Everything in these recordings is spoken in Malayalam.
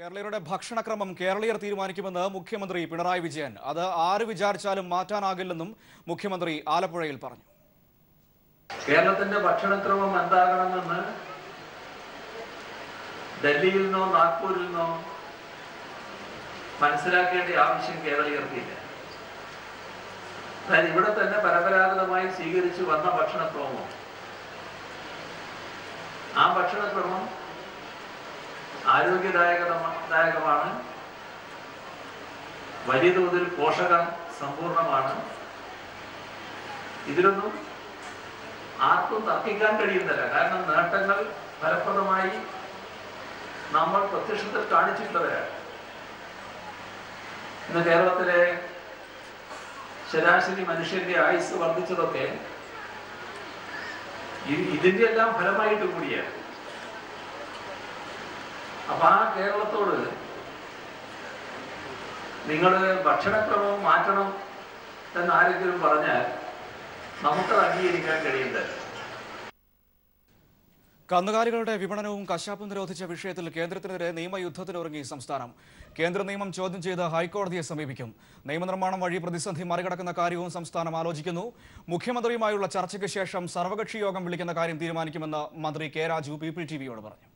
കേരളീയരുടെ ഭക്ഷണക്രമം കേരളീയർ തീരുമാനിക്കുമെന്ന് മുഖ്യമന്ത്രി പിണറായി വിജയൻ. അത് ആര് വിചാരിച്ചാലും മാറ്റാനാകില്ലെന്നും മുഖ്യമന്ത്രി ആലപ്പുഴയിൽ പറഞ്ഞു. കേരളത്തിന്റെ ഭക്ഷണക്രമം എന്താകണമെന്ന് ഡൽഹിയിൽ നിന്നോ നാഗ്പൂരിൽ നിന്നോ മനസ്സിലാക്കേണ്ട ആവശ്യം കേരളീയർക്കില്ല. അതായത് ഇവിടെ തന്നെ പരമ്പരാഗതമായി സ്വീകരിച്ചു വന്ന ഭക്ഷണക്രമം, ആ ഭക്ഷണക്രമം ആരോഗ്യദായകമാണ്, വലിയ തോതിൽ പോഷക സമ്പൂർണമാണ്. ഇതിലൊന്നും ആർക്കും തർക്കിക്കാൻ കഴിയുന്നില്ല. കാരണം നേട്ടങ്ങൾ ഫലപ്രദമായി നമ്മൾ പ്രത്യക്ഷത്തിൽ കാണിച്ചിട്ടുള്ളവരാണ്. ഇന്ന് കേരളത്തിലെ ശരാശരി മനുഷ്യന്റെ ആയുസ് വർദ്ധിച്ചതൊക്കെ ഇതിന്റെ എല്ലാം ഫലമായിട്ട് കൂടിയാണ്. അപ്പൊ ആ കേരളത്തോട് നിങ്ങൾ ഭക്ഷണക്രമം മാറ്റണം എന്ന് ആരെങ്കിലും പറഞ്ഞാൽ നമുക്കത് അംഗീകരിക്കാൻ കഴിയുന്നില്ല. കന്നുകാലികളുടെ വിപണനവും കശാപ്പും നിരോധിച്ച വിഷയത്തിൽ കേന്ദ്രത്തിനെതിരെ നിയമയുദ്ധത്തിനൊരുങ്ങി സംസ്ഥാനം. കേന്ദ്ര നിയമം ചോദ്യം ചെയ്ത് ഹൈക്കോടതിയെ സമീപിക്കും. നിയമനിർമ്മാണം വഴി പ്രതിസന്ധി മറികടക്കുന്ന കാര്യവും സംസ്ഥാനം ആലോചിക്കുന്നു. മുഖ്യമന്ത്രിയുമായുള്ള ചർച്ചയ്ക്ക് ശേഷം സർവകക്ഷി യോഗം വിളിക്കുന്ന കാര്യം തീരുമാനിക്കുമെന്ന് മന്ത്രി കെ രാജു PPTVയോട് പറഞ്ഞു.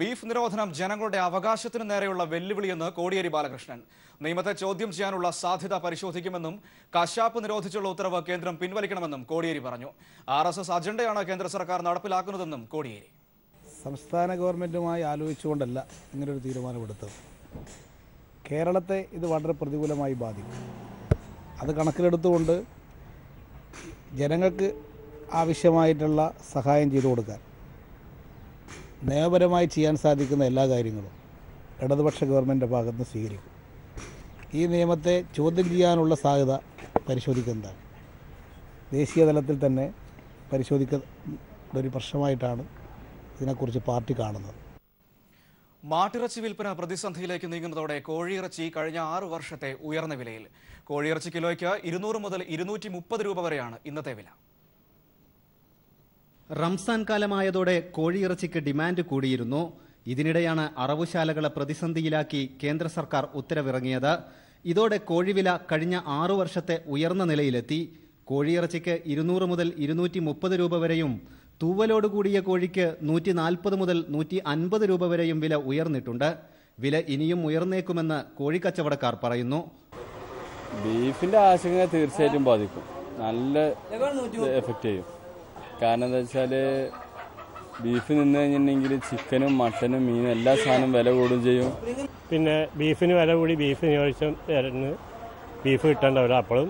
ബീഫ് നിരോധനം ജനങ്ങളുടെ അവകാശത്തിന് നേരെയുള്ള വെല്ലുവിളിയെന്ന് കോടിയേരി ബാലകൃഷ്ണൻ. നിയമത്തെ ചോദ്യം ചെയ്യാനുള്ള സാധ്യത പരിശോധിക്കുമെന്നും കശാപ്പ് നിരോധിച്ചുള്ള ഉത്തരവ് കേന്ദ്രം പിൻവലിക്കണമെന്നും കോടിയേരി പറഞ്ഞു. RSS അജണ്ടയാണ് കേന്ദ്ര സർക്കാർ നടപ്പിലാക്കുന്നതെന്നും കോടിയേരി. സംസ്ഥാന ഗവൺമെൻറ്റുമായി ആലോചിച്ചുകൊണ്ടല്ല ഇങ്ങനൊരു തീരുമാനമെടുത്തത്. കേരളത്തെ ഇത് വളരെ പ്രതികൂലമായി ബാധിക്കും. അത് കണക്കിലെടുത്തുകൊണ്ട് ജനങ്ങൾക്ക് ആവശ്യമായിട്ടുള്ള സഹായം ചെയ്തു കൊടുക്കാൻ നിയമപരമായി ചെയ്യാൻ സാധിക്കുന്ന എല്ലാ കാര്യങ്ങളും ഇടതുപക്ഷ ഗവൺമെൻറ്റിൻ്റെ ഭാഗത്ത് നിന്ന് സ്വീകരിക്കും. ഈ നിയമത്തെ ചോദ്യം ചെയ്യാനുള്ള സാധ്യത പരിശോധിക്കുന്നതാണ്. ദേശീയ തലത്തിൽ തന്നെ പരിശോധിക്കുന്ന ഒരു പ്രശ്നമായിട്ടാണ് ഇതിനെക്കുറിച്ച് പാർട്ടി കാണുന്നത്. മാട്ടിറച്ചി വിൽപ്പന പ്രതിസന്ധിയിലേക്ക് നീങ്ങുന്നതോടെ കോഴിയിറച്ചി കഴിഞ്ഞ 6 വർഷത്തെ ഉയർന്ന വിലയിൽ. കോഴിയിറച്ചി കിലോയ്ക്ക് 200 മുതൽ 230 രൂപ വരെയാണ് ഇന്നത്തെ വില. റംസാൻ കാലമായതോടെ കോഴിയിറച്ചിക്ക് ഡിമാൻഡ് കൂടിയിരുന്നു. ഇതിനിടെയാണ് അറവുശാലകളെ പ്രതിസന്ധിയിലാക്കി കേന്ദ്ര സർക്കാർ ഉത്തരവിറങ്ങിയത്. ഇതോടെ കോഴിവില കഴിഞ്ഞ 6 വർഷത്തെ ഉയർന്ന നിലയിലെത്തി. കോഴിയിറച്ചിക്ക് 200 മുതൽ 230 രൂപ വരെയും തൂവലോടുകൂടിയ കോഴിക്ക് 140 മുതൽ 150 രൂപ വരെയും വില ഉയർന്നിട്ടുണ്ട്. വില ഇനിയും ഉയർന്നേക്കുമെന്ന് കോഴിക്കച്ചവടക്കാർ പറയുന്നു. ബീഫിന്റെ ആശങ്ക തീർച്ചയായിട്ടും ബാധിക്കും, നല്ല എഫക്റ്റ് ചെയ്യും. കാരണം എന്താ വെച്ചാൽ ബീഫ് നിന്ന് കഴിഞ്ഞിട്ടുണ്ടെങ്കിൽ ചിക്കനും മട്ടനും മീനും എല്ലാ സാധനവും വില കൂടുകയും ചെയ്യും. പിന്നെ ബീഫിന് വില കൂടി, ബീഫിന് ആവശ്യം വരുന്ന ബീഫ് കിട്ടേണ്ടവരാ, അപ്പോഴും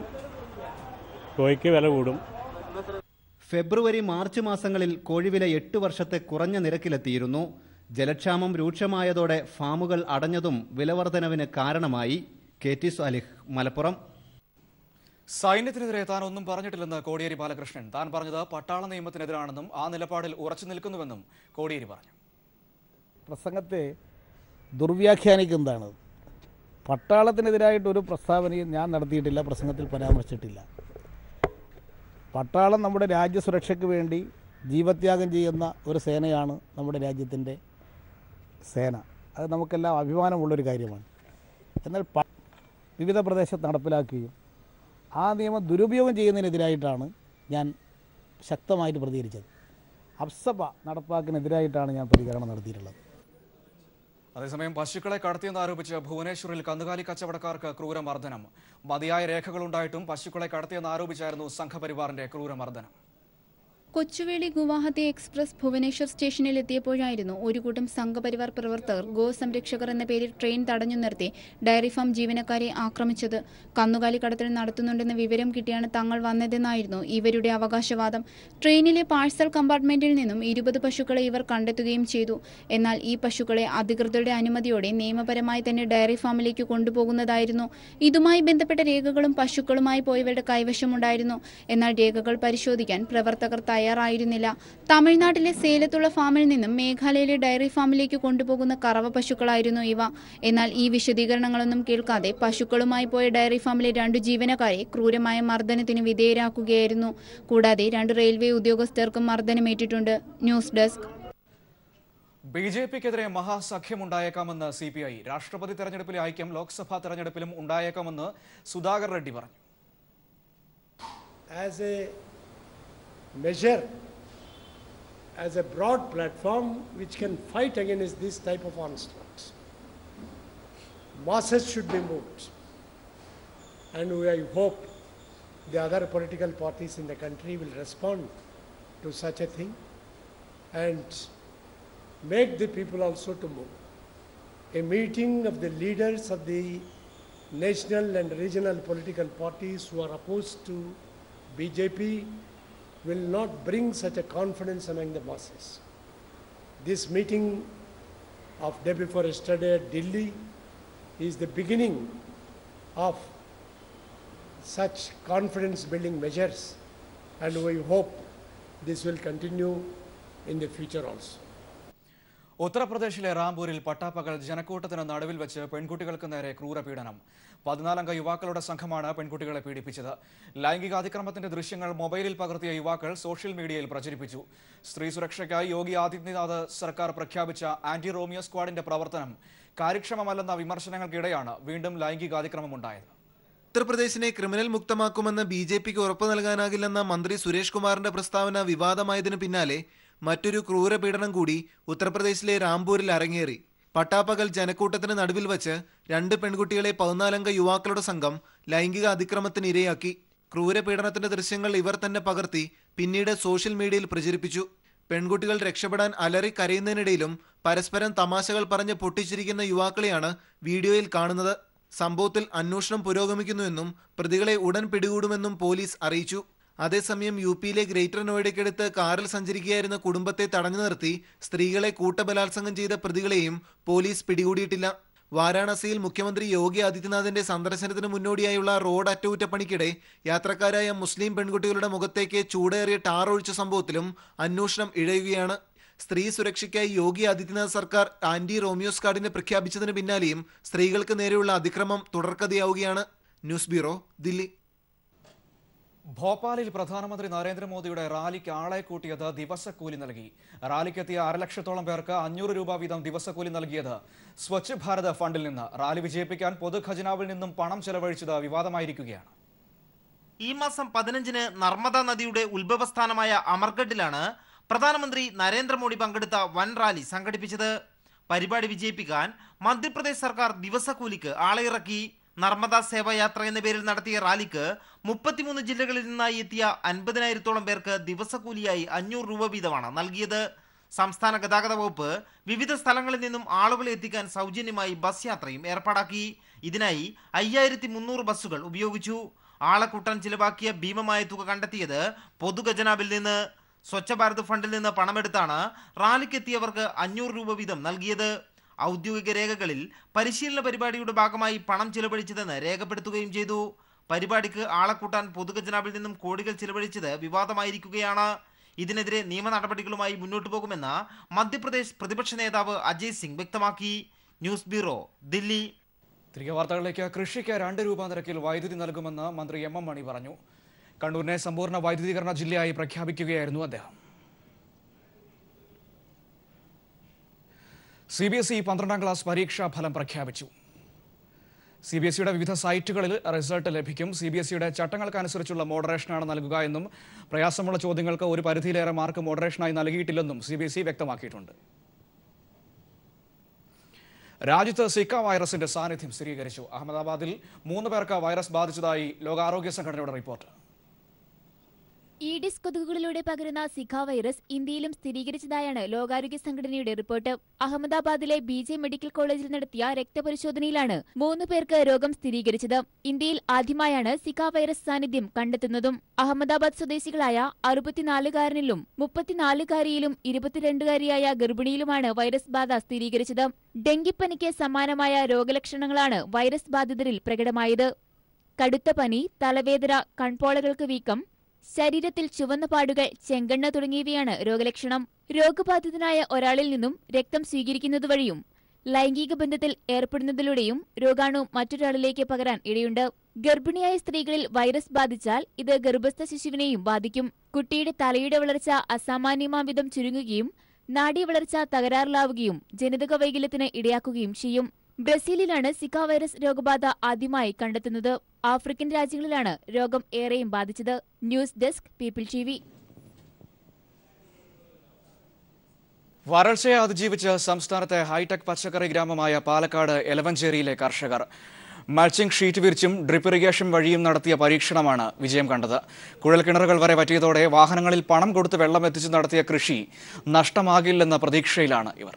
കോഴിക്ക് വില കൂടും. ഫെബ്രുവരി മാർച്ച് മാസങ്ങളിൽ കോഴിവില 8 വർഷത്തെ കുറഞ്ഞ നിരക്കിലെത്തിയിരുന്നു. ജലക്ഷാമം രൂക്ഷമായതോടെ ഫാമുകൾ അടഞ്ഞതും വിലവർധനവിന് കാരണമായി. KT Salih, Malappuram. സൈന്യത്തിനെതിരെ താൻ ഒന്നും പറഞ്ഞിട്ടില്ലെന്ന് കോടിയേരി ബാലകൃഷ്ണൻ. താൻ പറഞ്ഞത് പട്ടാള നിയമത്തിനെതിരാണെന്നും ആ നിലപാടിൽ ഉറച്ചു നിൽക്കുന്നുവെന്നും കോടിയേരി പറഞ്ഞു. പ്രസംഗത്തെ ദുർവ്യാഖ്യാനിക്കുന്നതാണ്. പട്ടാളത്തിനെതിരായിട്ടൊരു പ്രസ്താവനയും ഞാൻ നടത്തിയിട്ടില്ല, പ്രസംഗത്തിൽ പരാമർശിച്ചിട്ടില്ല. പട്ടാളം നമ്മുടെ രാജ്യസുരക്ഷയ്ക്ക് വേണ്ടി ജീവത്യാഗം ചെയ്യുന്ന ഒരു സേനയാണ് നമ്മുടെ രാജ്യത്തിൻ്റെ സേന. അത് നമുക്കെല്ലാം അഭിമാനമുള്ളൊരു കാര്യമാണ്. എന്നാൽ വിവിധ പ്രദേശത്ത് നടപ്പിലാക്കുകയും ആ നിയമം ദുരുപയോഗം ചെയ്യുന്നതിനെതിരായിട്ടാണ് ഞാൻ ശക്തമായിട്ട് പ്രതികരിച്ചത്. അബ്സബ നടപ്പാക്കിനെതിരായിട്ടാണ് ഞാൻ പ്രതികരണം നടത്തിയിട്ടുള്ളത്. അതേസമയം പശുക്കളെ കടത്തിയെന്നാരോപിച്ച് ഭുവനേശ്വറിൽ കന്നുകാലി കച്ചവടക്കാർക്ക് ക്രൂരമർദ്ദനം. മതിയായ രേഖകളുണ്ടായിട്ടും പശുക്കളെ കടത്തിയെന്നാരോപിച്ചായിരുന്നു സംഘപരിവാറിന്റെ ക്രൂരമർദ്ദനം. കൊച്ചുവേളി ഗുവാഹത്തി എക്സ്പ്രസ് ഭുവനേശ്വർ സ്റ്റേഷനിൽ എത്തിയപ്പോഴായിരുന്നു ഒരു കൂട്ടം സംഘപരിവാർ പ്രവർത്തകർ ഗോ സംരക്ഷകർ എന്ന പേരിൽ ട്രെയിൻ തടഞ്ഞു നിർത്തി ഡയറി ഫാം ജീവനക്കാരെ ആക്രമിച്ചത്. കന്നുകാലി കടത്തൽ നടത്തുന്നുണ്ടെന്ന വിവരം കിട്ടിയാണ് തങ്ങൾ വന്നതെന്നായിരുന്നു ഇവരുടെ അവകാശവാദം. ട്രെയിനിലെ പാഴ്സൽ കമ്പാർട്ട്മെന്റിൽ നിന്നും 20 പശുക്കളെ ഇവർ കണ്ടെത്തുകയും ചെയ്തു. എന്നാൽ ഈ പശുക്കളെ അധികൃതരുടെ അനുമതിയോടെ നിയമപരമായി തന്നെ ഡയറി ഫാമിലേക്ക് കൊണ്ടുപോകുന്നതായിരുന്നു. ഇതുമായി ബന്ധപ്പെട്ട രേഖകളും പശുക്കളുമായി പോയവരുടെ കൈവശമുണ്ടായിരുന്നു. എന്നാൽ രേഖകൾ പരിശോധിക്കാൻ പ്രവർത്തകർ തയ്യാറായിരുന്നില്ല. തമിഴ്നാട്ടിലെ സേലത്തുള്ള ഫാമിൽ നിന്നും മേഘാലയയിലെ ഡയറി ഫാമിലേക്ക് കൊണ്ടുപോകുന്ന കറവ പശുക്കളായിരുന്നു ഇവ. എന്നാൽ ഈ വിശദീകരണങ്ങളൊന്നും കേൾക്കാതെ പശുക്കളുമായി പോയ ഡയറി ഫാമിലെ 2 ജീവനക്കാരെ ക്രൂരമായ മർദ്ദനത്തിന് വിധേയരാക്കുകയായിരുന്നു. കൂടാതെ 2 റെയിൽവേ ഉദ്യോഗസ്ഥർക്കും മർദ്ദനമേറ്റിട്ടുണ്ട്. News desk. ബിജെപിക്കെതിരെ മഹാസഖ്യമുണ്ടായേക്കാമെന്ന് CPI. രാഷ്ട്രപതി തെരഞ്ഞെടുപ്പിലെ ഐക്യം ലോക്സഭാ തെരഞ്ഞെടുപ്പിലും ഉണ്ടായേക്കാമെന്ന് സുധാകർ റെഡ്ഡി പറഞ്ഞു. As a measure, as a broad platform which can fight against this type of onslaughts, masses should be moved. And I hope the other political parties in the country will respond to such a thing and make the people also to move. A meeting of the leaders of the national and regional political parties who are opposed to BJP will not bring such a confidence among the masses. This meeting of day before yesterday at Delhi is the beginning of such confidence building measures, and we hope this will continue in the future also. ഉത്തർപ്രദേശിലെ റാംപൂരിൽ പട്ടാപ്പകൽ ജനക്കൂട്ടത്തിന് നടുവിൽ വെച്ച് പെൺകുട്ടികൾക്ക് നേരെ ക്രൂരപീഡനം. 14 അംഗ യുവാക്കളുടെ സംഘമാണ് പെൺകുട്ടികളെ പീഡിപ്പിച്ചത്. ലൈംഗികാതിക്രമത്തിന്റെ ദൃശ്യങ്ങൾ മൊബൈലിൽ പകർത്തിയ യുവാക്കൾ സോഷ്യൽ മീഡിയയിൽ പ്രചരിപ്പിച്ചു. സ്ത്രീ സുരക്ഷയ്ക്കായി യോഗി ആദിത്യനാഥ് സർക്കാർ പ്രഖ്യാപിച്ച ആന്റി റോമിയോ സ്ക്വാഡിന്റെ പ്രവർത്തനം കാര്യക്ഷമമല്ലെന്ന വിമർശനങ്ങൾക്കിടെയാണ് വീണ്ടും ലൈംഗികാതിക്രമമുണ്ടായത്. ഉത്തർപ്രദേശിനെ ക്രിമിനൽ മുക്തമാക്കുമെന്ന് BJPക്ക് ഉറപ്പു നൽകാനാകില്ലെന്ന മന്ത്രി സുരേഷ് കുമാറിന്റെ പ്രസ്താവന വിവാദമായതിനു പിന്നാലെ മറ്റൊരു ക്രൂരപീഡനം കൂടി ഉത്തർപ്രദേശിലെ റാംപൂരിൽ അരങ്ങേറി. പട്ടാപ്പകൽ ജനക്കൂട്ടത്തിന് നടുവിൽ വച്ച് 2 പെൺകുട്ടികളെ 14 അംഗ യുവാക്കളുടെ സംഘം ലൈംഗിക അതിക്രമത്തിന് ഇരയാക്കി. ക്രൂരപീഡനത്തിന്റെ ദൃശ്യങ്ങൾ ഇവർ തന്നെ പകർത്തി പിന്നീട് സോഷ്യൽ മീഡിയയിൽ പ്രചരിപ്പിച്ചു. പെൺകുട്ടികൾ രക്ഷപ്പെടാൻ അലറി കരയുന്നതിനിടയിലും പരസ്പരം തമാശകൾ പറഞ്ഞ് പൊട്ടിച്ചിരിക്കുന്ന യുവാക്കളെയാണ് വീഡിയോയിൽ കാണുന്നത്. സംഭവത്തിൽ അന്വേഷണം പുരോഗമിക്കുന്നുവെന്നും പ്രതികളെ ഉടൻ പിടികൂടുമെന്നും പോലീസ് അറിയിച്ചു. അതേസമയം UPയിലെ ഗ്രേറ്റർ നോയിഡയ്ക്കടുത്ത് കാറിൽ സഞ്ചരിക്കുകയായിരുന്ന കുടുംബത്തെ തടഞ്ഞു നിർത്തി സ്ത്രീകളെ കൂട്ടബലാത്സംഗം ചെയ്ത പ്രതികളെയും പോലീസ് പിടികൂടിയിട്ടില്ല. വാരാണസിയിൽ മുഖ്യമന്ത്രി യോഗി ആദിത്യനാഥിന്റെ സന്ദർശനത്തിന് മുന്നോടിയായുള്ള റോഡ് അറ്റകുറ്റപ്പണിക്കിടെ യാത്രക്കാരായ മുസ്ലിം പെൺകുട്ടികളുടെ മുഖത്തേക്ക് ചൂടേറിയ ടാർ ഒഴിച്ച സംഭവത്തിലും അന്വേഷണം ഇഴയുകയാണ്. സ്ത്രീ സുരക്ഷയ്ക്കായി യോഗി ആദിത്യനാഥ് സർക്കാർ ആന്റി റോമിയോ സ്ക്വാഡിനെ പ്രഖ്യാപിച്ചതിന് പിന്നാലെയും സ്ത്രീകൾക്ക് നേരെയുള്ള അതിക്രമം തുടർക്കഥയാവുകയാണ്. News bureau, Delhi. ഭോപ്പാലിൽ പ്രധാനമന്ത്രി നരേന്ദ്രമോദിയുടെ റാലിക്ക് ആളെ കൂട്ടിയത് ദിവസക്കൂലി നൽകി. റാലിക്കെത്തിയ 1.5 ലക്ഷത്തോളം പേർക്ക് 500 രൂപ വീതം ദിവസക്കൂലി നൽകിയത് സ്വച്ഛ് ഭാരത് ഫണ്ടിൽ നിന്ന്. റാലി വിജയിപ്പിക്കാൻ പൊതുഖജനാവിൽ നിന്നും പണം ചെലവഴിച്ചത് വിവാദമായിരിക്കുകയാണ്. ഈ മാസം 15-ന് നർമ്മദ നദിയുടെ ഉത്ഭവസ്ഥാനമായ അമർഗഡിലാണ് പ്രധാനമന്ത്രി നരേന്ദ്രമോദി പങ്കെടുത്ത വൻ റാലി സംഘടിപ്പിച്ചത്. പരിപാടി വിജയിപ്പിക്കാൻ മധ്യപ്രദേശ് സർക്കാർ ദിവസക്കൂലിക്ക് ആളെ ഇറക്കി. നർമ്മദ സേവായാത്ര എന്ന പേരിൽ നടത്തിയ റാലിക്ക് 33 ജില്ലകളിൽ നിന്നായി എത്തിയ 50,000-ഓളം പേർക്ക് ദിവസക്കൂലിയായി 500 രൂപ വീതമാണ് നൽകിയത്. സംസ്ഥാന ഗതാഗത വകുപ്പ് വിവിധ സ്ഥലങ്ങളിൽ നിന്നും ആളുകളെ എത്തിക്കാൻ സൗജന്യമായി ബസ് യാത്രയും ഏർപ്പാടാക്കി. ഇതിനായി 5300 ബസ്സുകൾ ഉപയോഗിച്ചു. ആളെ കൂട്ടാൻ ചിലവാക്കിയ ഭീമമായ തുക കണ്ടെത്തിയത് പൊതുഖജനാവിൽ നിന്ന്. സ്വച്ഛ് ഭാരത് ഫണ്ടിൽ നിന്ന് പണമെടുത്താണ് റാലിക്കെത്തിയവർക്ക് 500 രൂപ വീതം നൽകിയത്. ഔദ്യോഗിക രേഖകളിൽ പരിശീലന പരിപാടിയുടെ ഭാഗമായി പണം ചിലവഴിച്ചതെന്ന് രേഖപ്പെടുത്തുകയും ചെയ്തു. പരിപാടിക്ക് ആളെ കൂട്ടാൻ പൊതുഖജനാവിൽ നിന്നും കോടികൾ ചിലവഴിച്ചത് വിവാദമായിരിക്കുകയാണ്. ഇതിനെതിരെ നിയമ നടപടികളുമായി മുന്നോട്ടു പോകുമെന്ന് മധ്യപ്രദേശ് പ്രതിപക്ഷ നേതാവ് അജയ് സിംഗ് വ്യക്തമാക്കി. News bureau, Delhi. തിരികെ വാർത്തകളിലേക്ക്. കൃഷിക്ക് 2 രൂപ നിരക്കിൽ വൈദ്യുതി നൽകുമെന്ന് മന്ത്രി MM മണി പറഞ്ഞു. കണ്ണൂരിനെ സമ്പൂർണ്ണ വൈദ്യുതീകരണ ജില്ലയായി പ്രഖ്യാപിക്കുകയായിരുന്നു അദ്ദേഹം. CBSE 12ാം ക്ലാസ് പരീക്ഷാ ഫലം പ്രഖ്യാപിച്ചു. CBSEയുടെ വിവിധ സൈറ്റുകളിൽ റിസൾട്ട് ലഭിക്കും. CBSEയുടെ ചട്ടങ്ങൾക്കനുസരിച്ചുള്ള മോഡറേഷനാണ് നൽകുക എന്നും പ്രയാസമുള്ള ചോദ്യങ്ങൾക്ക് ഒരു പരിധിയിലേറെ മാർക്ക് മോഡറേഷനായി നൽകിയിട്ടില്ലെന്നും CBSE വ്യക്തമാക്കിയിട്ടുണ്ട്. രാജ്യത്ത് സിക്ക വൈറസിന്റെ സാന്നിധ്യം സ്ഥിരീകരിച്ചു. അഹമ്മദാബാദിൽ 3 പേർക്ക് വൈറസ് ബാധിച്ചതായി ലോകാരോഗ്യ സംഘടനയുടെ റിപ്പോർട്ട്. ഈഡിസ് കൊതുകുകളിലൂടെ പകരുന്ന സിക്ക വൈറസ് ഇന്ത്യയിലും സ്ഥിരീകരിച്ചതായാണ് ലോകാരോഗ്യ സംഘടനയുടെ റിപ്പോർട്ട്. അഹമ്മദാബാദിലെ BJ മെഡിക്കൽ കോളേജിൽ നടത്തിയ രക്തപരിശോധനയിലാണ് 3 പേർക്ക് രോഗം സ്ഥിരീകരിച്ചത്. ഇന്ത്യയിൽ ആദ്യമായാണ് സിക്ക വൈറസ് സാന്നിധ്യം കണ്ടെത്തുന്നതും. അഹമ്മദാബാദ് സ്വദേശികളായ 64-കാരനിലും 34-കാരിയിലും 22-കാരിയായ ഗർഭിണിയിലുമാണ് വൈറസ് ബാധ സ്ഥിരീകരിച്ചത്. ഡെങ്കിപ്പനിക്ക് സമാനമായ രോഗലക്ഷണങ്ങളാണ് വൈറസ് ബാധിതരിൽ പ്രകടമായത്. കടുത്ത പനി, തലവേദന, കൺപോളകൾക്ക് വീക്കം, ശരീരത്തിൽ ചുവന്ന പാടുകൾ, ചെങ്കണ്ണ തുടങ്ങിയവയാണ് രോഗലക്ഷണം. രോഗബാധിതനായ ഒരാളിൽ നിന്നും രക്തം സ്വീകരിക്കുന്നത് വഴിയും ലൈംഗിക ബന്ധത്തിൽ ഏർപ്പെടുന്നതിലൂടെയും രോഗാണു മറ്റൊരാളിലേക്ക് പകരാൻ ഇടയുണ്ട്. ഗർഭിണിയായ സ്ത്രീകളിൽ വൈറസ് ബാധിച്ചാൽ ഇത് ഗർഭസ്ഥ ശിശുവിനെയും ബാധിക്കും. കുട്ടിയുടെ തലയുടെ വളർച്ച അസാമാന്യമാംവിധം ചുരുങ്ങുകയും നാഡീവളർച്ച തകരാറിലാവുകയും ജനിതക വൈകല്യത്തിന് ഇടയാക്കുകയും ചെയ്യും. ബ്രസീലിലാണ് സിക്ക വൈറസ് രോഗബാധ ആദ്യമായി കണ്ടെത്തുന്നത്. ആഫ്രിക്കൻ രാജ്യങ്ങളിലാണ് രോഗം ഏറെയും ബാധിച്ചത്. News desk people TV. വരൾച്ചയെ അതിജീവിച്ച് സംസ്ഥാനത്തെ ഹൈടെക് പച്ചക്കറി ഗ്രാമമായ പാലക്കാട് എലവഞ്ചേരിയിലെ കർഷകർ മൾച്ചിംഗ് ഷീറ്റ് വിരിച്ചും ഡ്രിപ്പ് ഇറിഗേഷൻ വഴിയും നടത്തിയ പരീക്ഷണമാണ് വിജയം കണ്ടത്. കുഴൽക്കിണറുകൾ വരെ വറ്റിയതോടെ വാഹനങ്ങളിൽ പണം കൊടുത്ത് വെള്ളം എത്തിച്ച് നടത്തിയ കൃഷി നഷ്ടമാകില്ലെന്ന പ്രതീക്ഷയിലാണ് ഇവർ.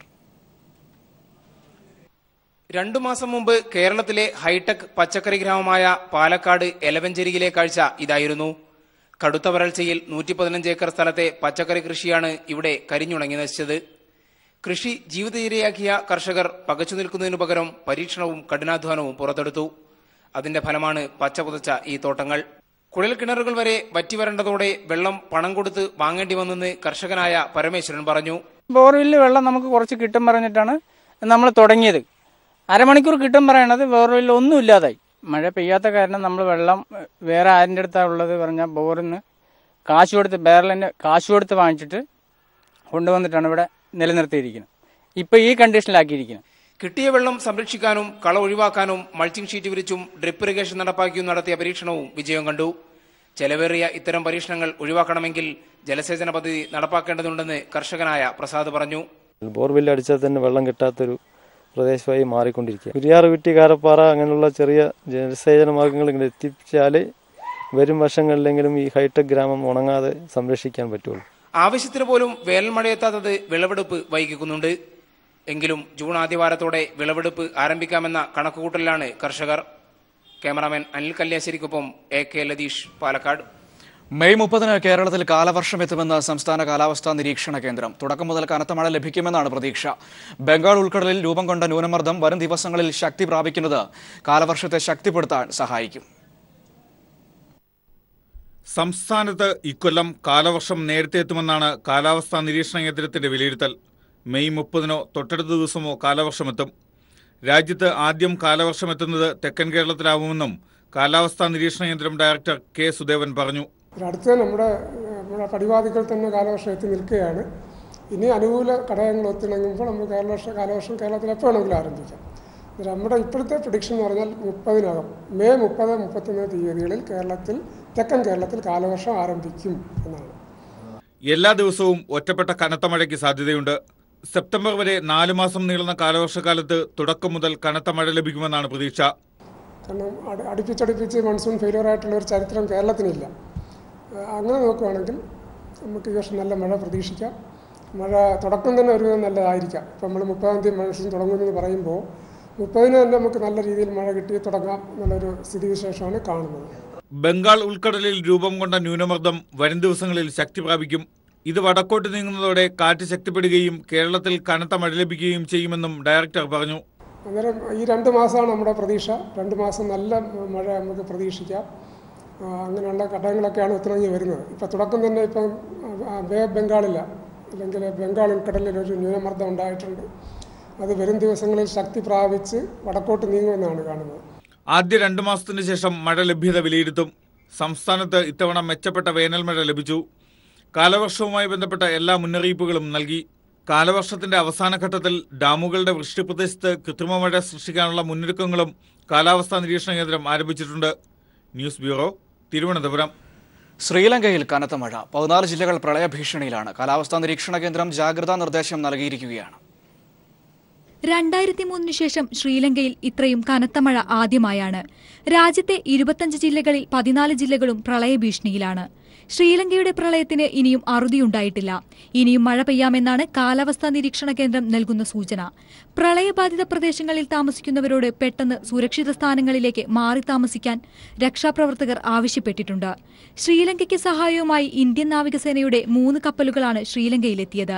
2 മാസം മുമ്പ് കേരളത്തിലെ ഹൈടെക് പച്ചക്കറി ഗ്രാമമായ പാലക്കാട് എലവഞ്ചേരിയിലെ കാഴ്ച ഇതായിരുന്നു. കടുത്ത വരൾച്ചയിൽ 115 ഏക്കർ സ്ഥലത്തെ പച്ചക്കറി കൃഷിയാണ് ഇവിടെ കരിഞ്ഞുണങ്ങി നശിച്ചത്. കൃഷി ജീവിതചര്യയാക്കിയ കർഷകർ പകച്ചു നിൽക്കുന്നതിനു പകരം പരീക്ഷണവും കഠിനാധ്വാനവും പുറത്തെടുത്തു. അതിന്റെ ഫലമാണ് പച്ചപുതച്ച ഈ തോട്ടങ്ങൾ. കുഴൽക്കിണറുകൾ വരെ വറ്റിവരണ്ടതോടെ വെള്ളം പണം കൊടുത്ത് വാങ്ങേണ്ടി വന്നെന്ന് കർഷകനായ പരമേശ്വരൻ പറഞ്ഞു. ബോർവെല്ലിൽ വെള്ളം നമുക്ക് കുറച്ച് കിട്ടും പറഞ്ഞിട്ടാണ് നമ്മൾ തുടങ്ങിയത്. അരമണിക്കൂർ കിട്ടും പറയണത് ബോർവെല്ലിൽ ഒന്നും ഇല്ലാതായി. മഴ പെയ്യാത്ത കാരണം നമ്മൾ വെള്ളം വേറെ ആരിൻ്റെ അടുത്താണ് ഉള്ളത് പറഞ്ഞാൽ ബോറിൽ നിന്ന് കാശ് കൊടുത്ത് ബേറലിന് കാശ് കൊടുത്ത് വാങ്ങിച്ചിട്ട് കൊണ്ടുവന്നിട്ടാണ് ഇവിടെ നിലനിർത്തിയിരിക്കുന്നത്. ഇപ്പോൾ ഈ കണ്ടീഷനിലാക്കിയിരിക്കുന്നത്. കിട്ടിയ വെള്ളം സംരക്ഷിക്കാനും കള ഒഴിവാക്കാനും മൾച്ചിംഗ് ഷീറ്റ് വിരിച്ചും ഡ്രിപ്പ് ഇറിഗേഷൻ നടപ്പാക്കിയും നടത്തിയ പരീക്ഷണവും വിജയം കണ്ടു. ചെലവേറിയ ഇത്തരം പരീക്ഷണങ്ങൾ ഒഴിവാക്കണമെങ്കിൽ ജലസേചന പദ്ധതി നടപ്പാക്കേണ്ടതുണ്ടെന്ന് കർഷകനായ പ്രസാദ് പറഞ്ഞു. ബോർവെല്ല് അടിച്ചാൽ തന്നെ വെള്ളം കിട്ടാത്തൊരു പ്രദേശമായി മാറിക്കൊണ്ടിരിക്കുക. കുരിയാറുകുറ്റി കാരപ്പാറ അങ്ങനെയുള്ള ചെറിയ ജലസേചന മാർഗങ്ങൾ ഇങ്ങനെ എത്തിച്ചാൽ വരും വർഷങ്ങളിലെങ്കിലും ഈ ഹൈടെക് ഗ്രാമം ഉണങ്ങാതെ സംരക്ഷിക്കാൻ പറ്റുള്ളൂ. ആവശ്യത്തിന് പോലും വേനൽ മഴയെത്താത്തത് വിളവെടുപ്പ് വൈകിക്കുന്നുണ്ട്. എങ്കിലും ജൂൺ ആദ്യവാരത്തോടെ വിളവെടുപ്പ് ആരംഭിക്കാമെന്ന കണക്കുകൂട്ടലിലാണ് കർഷകർ. ക്യാമറാമാൻ അനിൽ കല്യാശ്ശേരിക്കൊപ്പം AK ലതീഷ്, പാലക്കാട്. മെയ് 30 കേരളത്തിൽ കാലവർഷം എത്തുമെന്ന് സംസ്ഥാന കാലാവസ്ഥാ നിരീക്ഷണ കേന്ദ്രം. തുടക്കം മുതൽ കനത്ത മഴ ലഭിക്കുമെന്നാണ് പ്രതീക്ഷ. ബംഗാൾ ഉൾക്കടലിൽ രൂപം കൊണ്ട ന്യൂനമർദ്ദം വരും ദിവസങ്ങളിൽ ശക്തി പ്രാപിക്കുന്നത് കാലവർഷത്തെ ശക്തിപ്പെടുത്താൻ സഹായിക്കും. സംസ്ഥാനത്ത് ഇക്കൊല്ലം കാലവർഷം നേരത്തെ എത്തുമെന്നാണ് കാലാവസ്ഥാ നിരീക്ഷണ കേന്ദ്രത്തിന്റെ വിലയിരുത്തൽ. മെയ് 30 തൊട്ടടുത്ത ദിവസമോ കാലവർഷമെത്തും. രാജ്യത്ത് ആദ്യം കാലവർഷമെത്തുന്നത് തെക്കൻ കേരളത്തിലാവുമെന്നും കാലാവസ്ഥാ നിരീക്ഷണ കേന്ദ്രം ഡയറക്ടർ K. സുദേവൻ പറഞ്ഞു. അടുത്ത നമ്മുടെ പടിവാതിക്കൽ തന്നെ കാലവർഷം എത്തി നിൽക്കുകയാണ്. ഇനി അനുകൂല ഘടകങ്ങൾ ഒത്തിണങ്ങുമ്പോൾ നമുക്ക് കാലവർഷം കേരളത്തിൽ എപ്പോൾ വേണമെങ്കിലും ആരംഭിക്കാം. നമ്മുടെ ഇപ്പോഴത്തെ പ്രഡിക്ഷൻ എന്ന് പറഞ്ഞാൽ 30-നകം മെയ് 30-31 തീയതികളിൽ തെക്കൻ കേരളത്തിൽ കാലവർഷം ആരംഭിക്കും എന്നാണ്. എല്ലാ ദിവസവും ഒറ്റപ്പെട്ട കനത്ത മഴയ്ക്ക് സാധ്യതയുണ്ട്. സെപ്റ്റംബർ വരെ 4 മാസം നീളുന്ന കാലവർഷക്കാലത്ത് തുടക്കം മുതൽ കനത്ത മഴ ലഭിക്കുമെന്നാണ് പ്രതീക്ഷ. കാരണം അടുപ്പിച്ചടുപ്പിച്ച് മൺസൂൺ ഫെയിലിയർ ആയിട്ടുള്ള ഒരു ചരിത്രം കേരളത്തിനില്ല. അങ്ങനെ നോക്കുകയാണെങ്കിൽ നമുക്ക് ഈ വർഷം നല്ല മഴ പ്രതീക്ഷിക്കാം. മഴ തുടക്കം തന്നെ ഒരുവിധം നല്ലതായിരിക്കാം. ഇപ്പം നമ്മൾ 30-ാം തീയതി മൺസൂൺ തുടങ്ങുമെന്ന് പറയുമ്പോൾ 30-ന് തന്നെ നമുക്ക് നല്ല രീതിയിൽ മഴ കിട്ടി തുടങ്ങാം എന്നുള്ളൊരു സ്ഥിതിവിശേഷമാണ് കാണുന്നത്. ബംഗാൾ ഉൾക്കടലിൽ രൂപം കൊണ്ട ന്യൂനമർദ്ദം വരും ദിവസങ്ങളിൽ ശക്തി പ്രാപിക്കും. ഇത് വടക്കോട്ട് നീങ്ങുന്നതോടെ കാറ്റ് ശക്തിപ്പെടുകയും കേരളത്തിൽ കനത്ത മഴ ലഭിക്കുകയും ചെയ്യുമെന്നും ഡയറക്ടർ പറഞ്ഞു. അന്നേരം ഈ 2 മാസമാണ് നമ്മുടെ പ്രതീക്ഷ. 2 മാസം നല്ല മഴ നമുക്ക് പ്രതീക്ഷിക്കാം. അങ്ങനെയുള്ള ഘടകങ്ങളൊക്കെയാണ് ഒത്തിണങ്ങി വരുന്നത്. ഇപ്പം തുടക്കം തന്നെ ഇപ്പം ബേ ഓഫ് ബംഗാളില്ല, അല്ലെങ്കിൽ ബംഗാൾ ഉൾക്കടലിൽ ഒരു ന്യൂനമർദ്ദം ഉണ്ടായിട്ടുണ്ട്. അത് വരും ദിവസങ്ങളിൽ ശക്തി പ്രാപിച്ച് വടക്കോട്ട് നീങ്ങുമെന്നാണ് കാണുന്നത്. ആദ്യ 2 മാസത്തിന് ശേഷം മഴ ലഭ്യത വിലയിരുത്തും. സംസ്ഥാനത്ത് ഇത്തവണ മെച്ചപ്പെട്ട വേനൽ മഴ ലഭിച്ചു. കാലവർഷവുമായി ബന്ധപ്പെട്ട എല്ലാ മുന്നറിയിപ്പുകളും നൽകി. കാലവർഷത്തിന്റെ അവസാന ഘട്ടത്തിൽ ഡാമുകളുടെ വൃഷ്ടിപ്രദേശത്ത് കൃത്രിമ മഴ സൃഷ്ടിക്കാനുള്ള മുന്നൊരുക്കങ്ങളും കാലാവസ്ഥാ നിരീക്ഷണ കേന്ദ്രം ആരംഭിച്ചിട്ടുണ്ട്. News bureau, Thiruvananthapuram. ശ്രീലങ്കയിൽ കനത്ത മഴ. 14 ജില്ലകൾ പ്രളയഭീഷണിയിലാണ്. കാലാവസ്ഥാ നിരീക്ഷണ കേന്ദ്രം ജാഗ്രതാ നിർദ്ദേശം നൽകിയിരിക്കുകയാണ്. 2003 ശേഷം ശ്രീലങ്കയിൽ ഇത്രയും കനത്ത മഴ ആദ്യമായാണ്. രാജ്യത്തെ 25 ജില്ലകളിൽ 14 ജില്ലകളും പ്രളയഭീഷണിയിലാണ്. ശ്രീലങ്കയുടെ പ്രളയത്തിന് ഇനിയും അറുതിയുണ്ടായിട്ടില്ല. ഇനിയും മഴ പെയ്യാമെന്നാണ് കാലാവസ്ഥാ നിരീക്ഷണ കേന്ദ്രം നൽകുന്ന സൂചന. പ്രളയബാധിത പ്രദേശങ്ങളിൽ താമസിക്കുന്നവരോട് പെട്ടെന്ന് സുരക്ഷിത സ്ഥാനങ്ങളിലേക്ക് മാറി താമസിക്കാൻ രക്ഷാപ്രവർത്തകർ ആവശ്യപ്പെട്ടിട്ടുണ്ട്. ശ്രീലങ്കയ്ക്ക് സഹായവുമായി ഇന്ത്യൻ നാവികസേനയുടെ 3 കപ്പലുകളാണ് ശ്രീലങ്കയിലെത്തിയത്.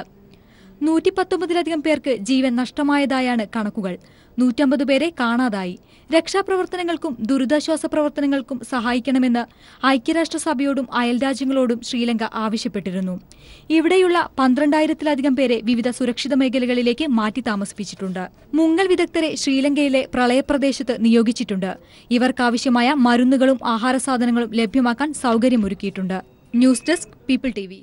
119-ലധികം പേർക്ക് ജീവൻ നഷ്ടമായതായാണ് കണക്കുകൾ. 150 പേരെ കാണാതായി. രക്ഷാപ്രവർത്തനങ്ങൾക്കും ദുരിതാശ്വാസ പ്രവർത്തനങ്ങൾക്കും സഹായിക്കണമെന്ന് ഐക്യരാഷ്ട്രസഭയോടും അയൽരാജ്യങ്ങളോടും ശ്രീലങ്ക ആവശ്യപ്പെട്ടിരുന്നു. ഇവിടെയുള്ള 12,000-ലധികം പേരെ വിവിധ സുരക്ഷിത മേഖലകളിലേക്ക് മാറ്റി താമസിപ്പിച്ചിട്ടുണ്ട്. മുങ്ങൽ വിദഗ്ധരെ ശ്രീലങ്കയിലെ പ്രളയപ്രദേശത്ത് നിയോഗിച്ചിട്ടുണ്ട്. ഇവർക്കാവശ്യമായ മരുന്നുകളും ആഹാരസാധനങ്ങളും ലഭ്യമാക്കാൻ സൗകര്യമൊരുക്കിയിട്ടുണ്ട്. News desk, people TV.